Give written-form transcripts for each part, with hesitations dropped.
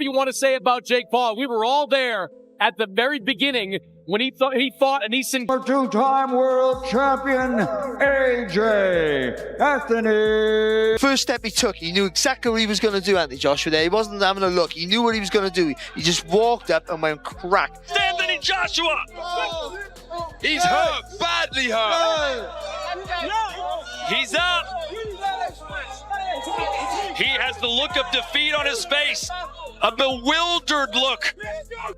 you want to say about Jake Paul. We were all there at the very beginning when he fought an Eastern two-time world champion, AJ Anthony. First step he took, he knew exactly what he was going to do, Anthony Joshua there. He wasn't having a look. He knew what he was going to do. He just walked up and went crack. Anthony Joshua! He's hurt, badly hurt. He's up. He has the look of defeat on his face. A bewildered look.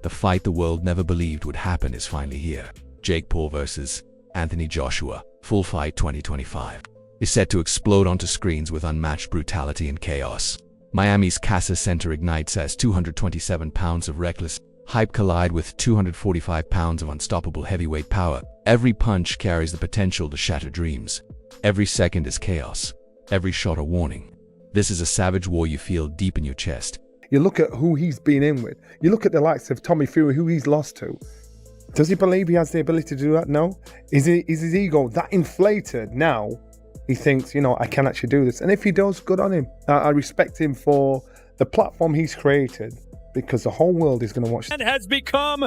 The fight the world never believed would happen is finally here. Jake Paul versus Anthony Joshua, Full Fight 2025, is set to explode onto screens with unmatched brutality and chaos. Miami's Casa Center ignites as 227 pounds of reckless hype collide with 245 pounds of unstoppable heavyweight power. Every punch carries the potential to shatter dreams. Every second is chaos. Every shot a warning. This is a savage war you feel deep in your chest. You look at who he's been in with. You look at the likes of Tommy Fury, who he's lost to. Does he believe he has the ability to do that? No. Is his ego that inflated now? He thinks, you know, I can actually do this. And if he does, good on him. I respect him for the platform he's created, because the whole world is going to watch. And has become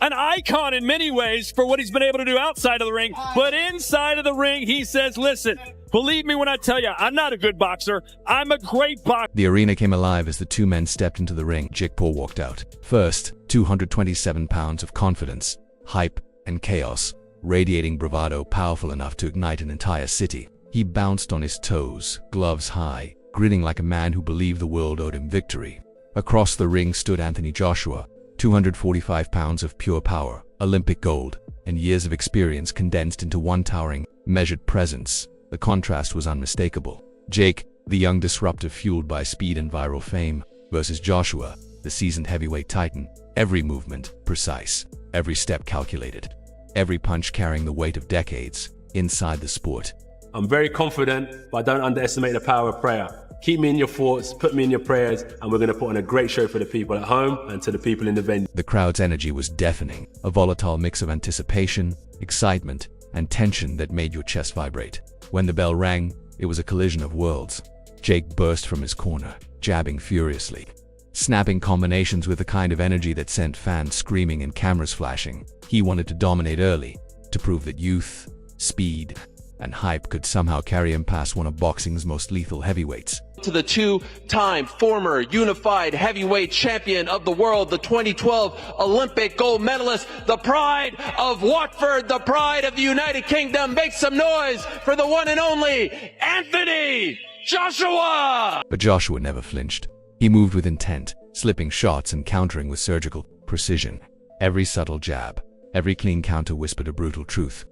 an icon in many ways for what he's been able to do outside of the ring. But inside of the ring, he says, listen, believe me when I tell you, I'm not a good boxer. I'm a great boxer. The arena came alive as the two men stepped into the ring. Jake Paul walked out. First, 227 pounds of confidence, hype, and chaos, radiating bravado powerful enough to ignite an entire city. He bounced on his toes, gloves high, grinning like a man who believed the world owed him victory. Across the ring stood Anthony Joshua, 245 pounds of pure power, Olympic gold, and years of experience condensed into one towering, measured presence. The contrast was unmistakable. Jake, the young disruptor fueled by speed and viral fame, versus Joshua, the seasoned heavyweight titan. Every movement precise, every step calculated, every punch carrying the weight of decades inside the sport. I'm very confident, but don't underestimate the power of prayer. Keep me in your thoughts, put me in your prayers, and we're going to put on a great show for the people at home and to the people in the venue. The crowd's energy was deafening, a volatile mix of anticipation, excitement, and tension that made your chest vibrate. When the bell rang, it was a collision of worlds. Jake burst from his corner, jabbing furiously, snapping combinations with the kind of energy that sent fans screaming and cameras flashing. He wanted to dominate early, to prove that youth, speed, and hype could somehow carry him past one of boxing's most lethal heavyweights. To the two-time former unified heavyweight champion of the world, the 2012 Olympic gold medalist, the pride of Watford, the pride of the United Kingdom. Make some noise for the one and only Anthony Joshua! But Joshua never flinched. He moved with intent, slipping shots and countering with surgical precision. Every subtle jab, every clean counter whispered a brutal truth.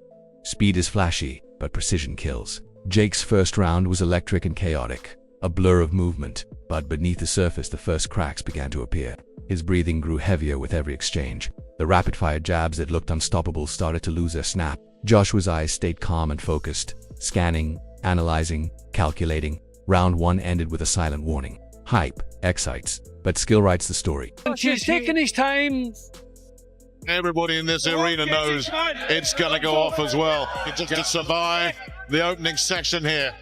Speed is flashy, but precision kills. Jake's first round was electric and chaotic, a blur of movement, but beneath the surface the first cracks began to appear. His breathing grew heavier with every exchange. The rapid-fire jabs that looked unstoppable started to lose their snap. Joshua's eyes stayed calm and focused, scanning, analyzing, calculating. Round one ended with a silent warning. Hype excites, but skill writes the story. He's taking his time. Everybody in this arena knows it's going to go off as well. Just to survive the opening section here,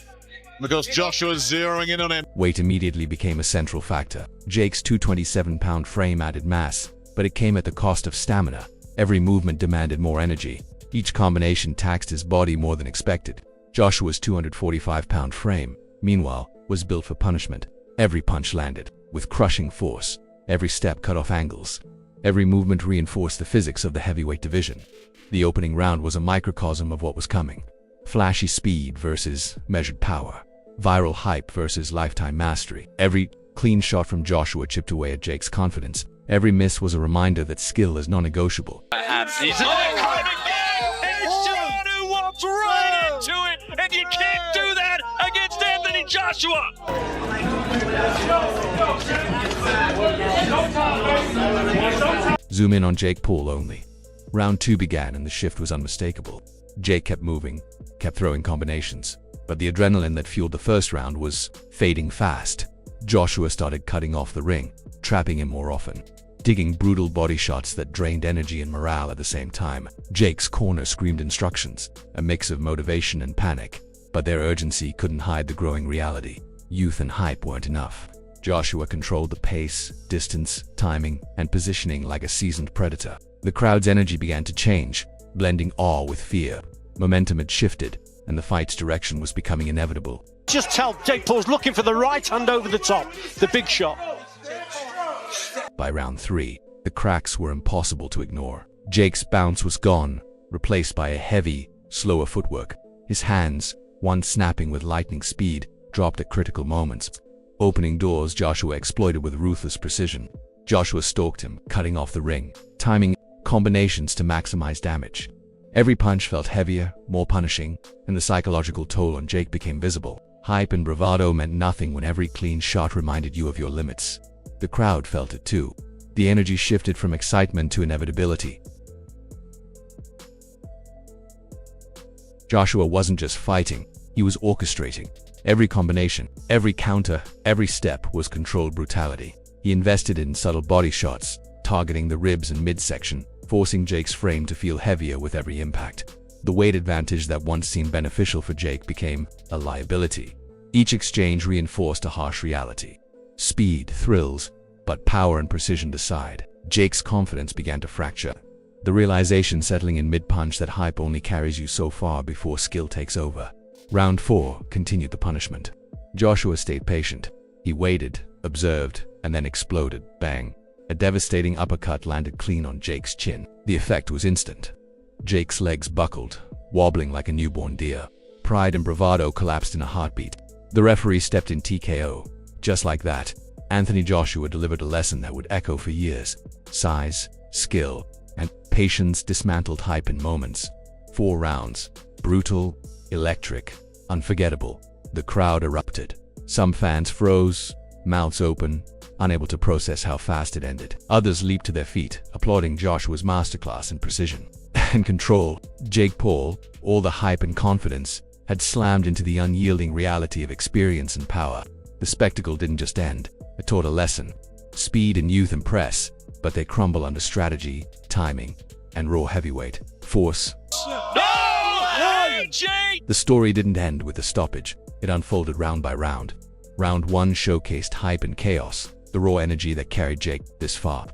because Joshua's zeroing in on him. Weight immediately became a central factor. Jake's 227-pound frame added mass, but it came at the cost of stamina. Every movement demanded more energy. Each combination taxed his body more than expected. Joshua's 245-pound frame, meanwhile, was built for punishment. Every punch landed with crushing force. Every step cut off angles. Every movement reinforced the physics of the heavyweight division. The opening round was a microcosm of what was coming. Flashy speed versus measured power. Viral hype versus lifetime mastery. Every clean shot from Joshua chipped away at Jake's confidence. Every miss was a reminder that skill is non-negotiable. He's it's John who walks right into it, and you can't do that against Anthony Joshua. Zoom in on Jake Paul only. Round two began and the shift was unmistakable. Jake kept moving, kept throwing combinations, but the adrenaline that fueled the first round was fading fast. Joshua started cutting off the ring, trapping him more often, digging brutal body shots that drained energy and morale at the same time. Jake's corner screamed instructions, a mix of motivation and panic, but their urgency couldn't hide the growing reality. Youth and hype weren't enough. Joshua controlled the pace, distance, timing, and positioning like a seasoned predator. The crowd's energy began to change, blending awe with fear. Momentum had shifted, and the fight's direction was becoming inevitable. Just tell Jake Paul's looking for the right hand over the top, the big shot. By round 3, the cracks were impossible to ignore. Jake's bounce was gone, replaced by a heavy, slower footwork. His hands, once snapping with lightning speed, dropped at critical moments. Opening doors Joshua exploited with ruthless precision. Joshua stalked him, cutting off the ring, timing combinations to maximize damage. Every punch felt heavier, more punishing, and the psychological toll on Jake became visible. Hype and bravado meant nothing when every clean shot reminded you of your limits. The crowd felt it too. The energy shifted from excitement to inevitability. Joshua wasn't just fighting, he was orchestrating. Every combination, every counter, every step was controlled brutality. He invested in subtle body shots, targeting the ribs and midsection, forcing Jake's frame to feel heavier with every impact. The weight advantage that once seemed beneficial for Jake became a liability. Each exchange reinforced a harsh reality. Speed thrills, but power and precision decide. Jake's confidence began to fracture. The realization settling in mid-punch that hype only carries you so far before skill takes over. Round 4 continued the punishment. Joshua stayed patient. He waited, observed, and then exploded. Bang. A devastating uppercut landed clean on Jake's chin. The effect was instant. Jake's legs buckled, wobbling like a newborn deer. Pride and bravado collapsed in a heartbeat. The referee stepped in TKO. Just like that, Anthony Joshua delivered a lesson that would echo for years. Size, skill, and patience dismantled hype in moments. 4 rounds. Brutal, electric, unforgettable. The crowd erupted. Some fans froze, mouths open, unable to process how fast it ended. Others leaped to their feet, applauding Joshua's masterclass in precision and control. Jake Paul, all the hype and confidence, had slammed into the unyielding reality of experience and power. The spectacle didn't just end, it taught a lesson. Speed and youth impress, but they crumble under strategy, timing, and raw heavyweight force. The story didn't end with a stoppage. It unfolded round by round. Round 1 showcased hype and chaos, the raw energy that carried Jake this far.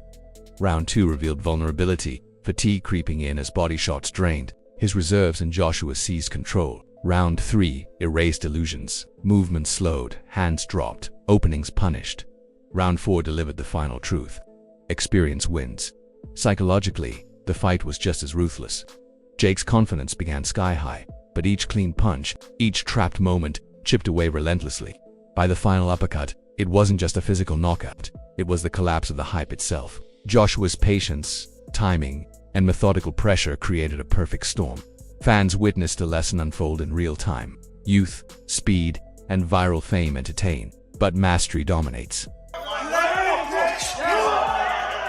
Round 2 revealed vulnerability, fatigue creeping in as body shots drained. His reserves and Joshua seized control. Round 3 erased illusions. Movement slowed, hands dropped, openings punished. Round 4 delivered the final truth. Experience wins. Psychologically, the fight was just as ruthless. Jake's confidence began sky high, but each clean punch, each trapped moment, chipped away relentlessly. By the final uppercut, it wasn't just a physical knockout, it was the collapse of the hype itself. Joshua's patience, timing, and methodical pressure created a perfect storm. Fans witnessed a lesson unfold in real time. Youth, speed, and viral fame entertain, but mastery dominates.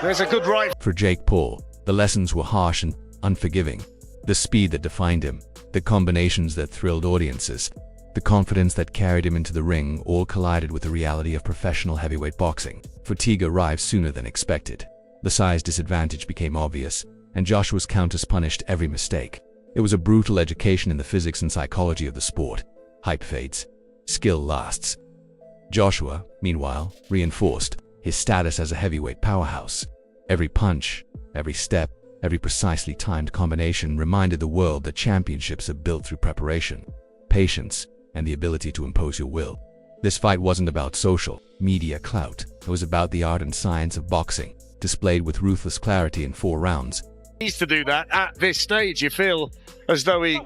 There's a good right. For Jake Paul, the lessons were harsh and unforgiving. The speed that defined him, the combinations that thrilled audiences, the confidence that carried him into the ring all collided with the reality of professional heavyweight boxing. Fatigue arrived sooner than expected. The size disadvantage became obvious, and Joshua's counters punished every mistake. It was a brutal education in the physics and psychology of the sport. Hype fades, skill lasts. Joshua, meanwhile, reinforced his status as a heavyweight powerhouse. Every punch, every step, every precisely timed combination reminded the world that championships are built through preparation, patience, and the ability to impose your will. This fight wasn't about social media clout. It was about the art and science of boxing, displayed with ruthless clarity in 4 rounds. He needs to do that at this stage. You feel as though he...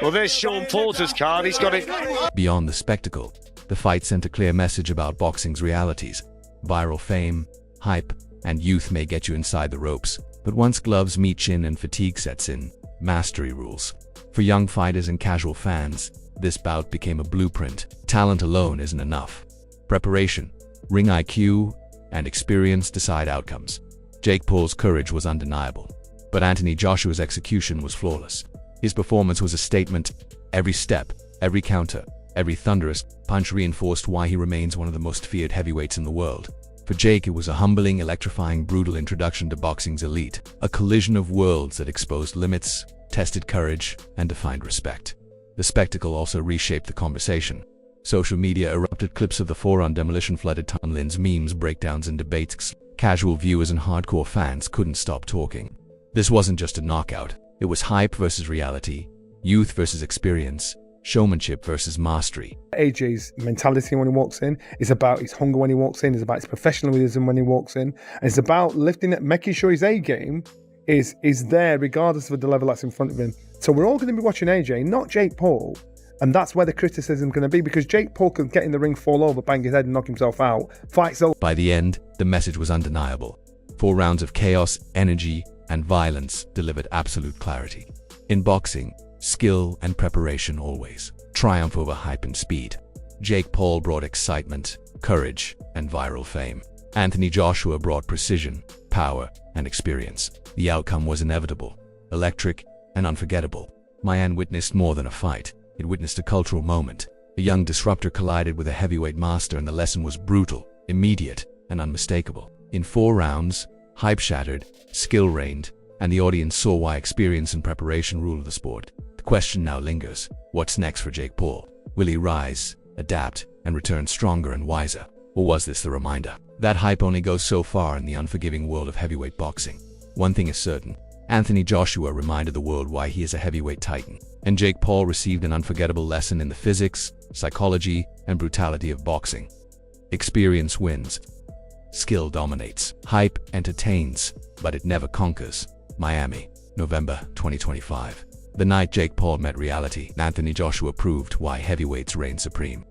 Well, there's Sean Porter's card. He's got it. Beyond the spectacle, the fight sent a clear message about boxing's realities. Viral fame, hype, and youth may get you inside the ropes, but once gloves meet chin and fatigue sets in, mastery rules. For young fighters and casual fans, this bout became a blueprint. Talent alone isn't enough. Preparation, ring IQ, and experience decide outcomes. Jake Paul's courage was undeniable, but Anthony Joshua's execution was flawless. His performance was a statement. Every step, every counter, every thunderous punch reinforced why he remains one of the most feared heavyweights in the world. For Jake, it was a humbling, electrifying, brutal introduction to boxing's elite, a collision of worlds that exposed limits, tested courage, and defined respect. The spectacle also reshaped the conversation. Social media erupted. Clips of the 4-round demolition flooded timelines, memes, breakdowns, and debates. Casual viewers and hardcore fans couldn't stop talking. This wasn't just a knockout. It was hype versus reality, youth versus experience, showmanship versus mastery. AJ's mentality when he walks in, it's about his hunger when he walks in, it's about his professionalism when he walks in, and it's about lifting it, making sure his A game is there regardless of the level that's in front of him. So we're all going to be watching AJ, not Jake Paul. And that's where the criticism is going to be, because Jake Paul can get in the ring, fall over, bang his head and knock himself out. Fight's over. By the end, the message was undeniable. 4 rounds of chaos, energy, and violence delivered absolute clarity. In boxing, skill and preparation always triumph over hype and speed. Jake Paul brought excitement, courage, and viral fame. Anthony Joshua brought precision, power, and experience. The outcome was inevitable, electric, and unforgettable. Mayan witnessed more than a fight. It witnessed a cultural moment. A young disruptor collided with a heavyweight master, and the lesson was brutal, immediate, and unmistakable. In 4 rounds, hype shattered, skill reigned, and the audience saw why experience and preparation rule the sport. The question now lingers: what's next for Jake Paul? Will he rise, adapt, and return stronger and wiser? Or was this the reminder that hype only goes so far in the unforgiving world of heavyweight boxing? One thing is certain: Anthony Joshua reminded the world why he is a heavyweight titan, and Jake Paul received an unforgettable lesson in the physics, psychology, and brutality of boxing. Experience wins. Skill dominates. Hype entertains, but it never conquers. Miami, November 2025. The night Jake Paul met reality, Anthony Joshua proved why heavyweights reign supreme.